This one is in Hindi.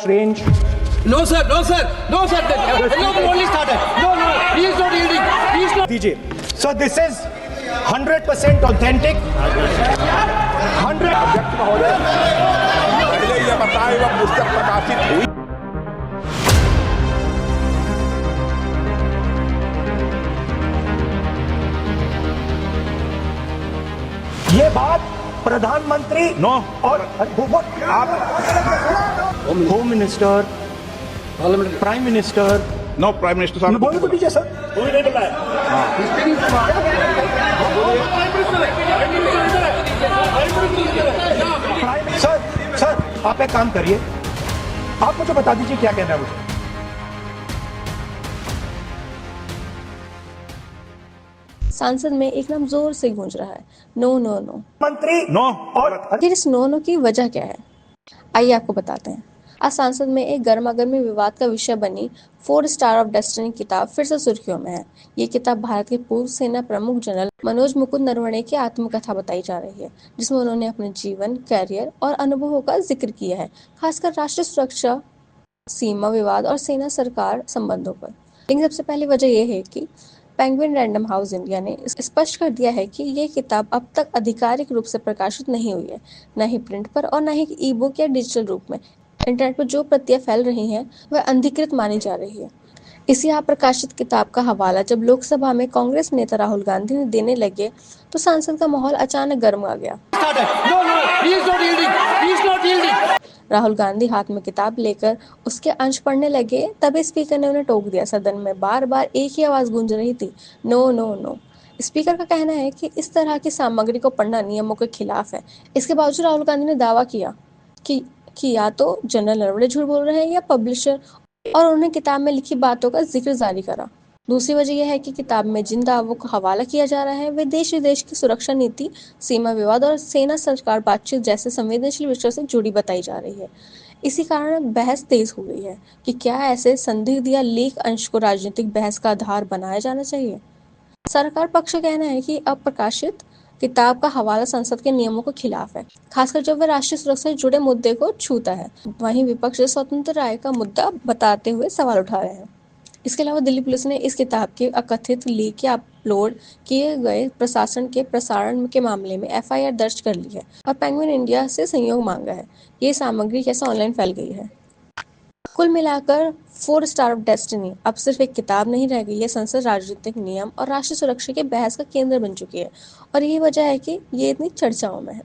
much range. No, sir. No, sir. No, sir. No, only started. No, no. He is not yielding. He is not. DJ. So this is 100% authentic. 100. पहले ये बताएं वह पुस्तक प्रकाशित हुई। ये बात प्रधानमंत्री नो और आप home minister, prime minister, no prime minister साहब बोलो तो दीजिए सर। सर आप एक काम करिए, आप मुझे बता दीजिए क्या कहना है मुझे। संसद में एक नाम जोर से गूंज रहा है, नो नो नो। मंत्री नो और आखिर इस नो नो की वजह क्या है, आइए आपको बताते हैं। आज संसद में एक गर्मागर्मी विवाद का विषय बनी 4 स्टार ऑफ डेस्टिनी किताब फिर से सुर्खियों में है। ये किताब भारत के पूर्व सेना प्रमुख जनरल मनोज मुकुंद नरवणे की आत्मकथा बताई जा रही है, जिसमें उन्होंने अपने जीवन, कैरियर और अनुभवों का जिक्र किया है, खासकर राष्ट्रीय सुरक्षा, सीमा विवाद और सेना सरकार संबंधों पर। लेकिन सबसे पहली वजह यह है कि पेंगुइन रैंडम हाउस इंडिया ने स्पष्ट कर दिया है कि ये किताब अब तक आधिकारिक रूप से प्रकाशित नहीं हुई है, न ही प्रिंट पर और न ही ई बुक या डिजिटल रूप में। इंटरनेट पर जो प्रतियां फैल रही हैं वह अनधिकृत मानी जा रही है। इसी यहाँ प्रकाशित किताब का हवाला जब लोकसभा में कांग्रेस नेता राहुल गांधी ने देने लगे तो संसद का माहौल अचानक गर्म आ गया। No, no. He is not yielding. He is not yielding. Rahul Gandhi हाथ में किताब लेकर उसके अंश पढ़ने लगे, तभी स्पीकर ने उन्हें टोक दिया। सदन में बार बार एक ही आवाज गूंज रही थी, नो नो नो। स्पीकर का कहना है कि इस तरह की सामग्री को पढ़ना नियमों के खिलाफ है। इसके बावजूद राहुल गांधी ने दावा किया कि या तो जनरल नरवणे झूठ बोल रहे हैं या पब्लिशर, और उन्होंने किताब में लिखी बातों का जिक्र जारी करा। दूसरी वजह यह है कि किताब में जिन दावों को हवाला किया जा रहा है वे देश विदेश की सुरक्षा नीति, सीमा विवाद और सेना सरकार बातचीत जैसे संवेदनशील विषयों से जुड़ी बताई जा रही है। इसी कारण बहस तेज हो गई है कि क्या ऐसे संदिग्ध या लीक अंश को राजनीतिक बहस का आधार बनाया जाना चाहिए। सरकार पक्ष का कहना है कि अब प्रकाशित किताब का हवाला संसद के नियमों के खिलाफ है, खासकर जब वह राष्ट्रीय सुरक्षा से जुड़े मुद्दे को छूता है। वहीं विपक्ष स्वतंत्र राय का मुद्दा बताते हुए सवाल उठा रहे हैं। इसके अलावा दिल्ली पुलिस ने इस किताब के अकथित लीक या अपलोड किए गए प्रशासन के प्रसारण के मामले में एफआईआर दर्ज कर ली है और पेंगुइन इंडिया से सहयोग मांगा है। ये सामग्री कैसे ऑनलाइन फैल गई है। कुल मिलाकर 4 स्टार ऑफ डेस्टिनी अब सिर्फ एक किताब नहीं रह गई है, संसद, राजनीतिक नियम और राष्ट्रीय सुरक्षा के बहस का केंद्र बन चुकी है, और यही वजह है कि ये इतनी चर्चाओं में है।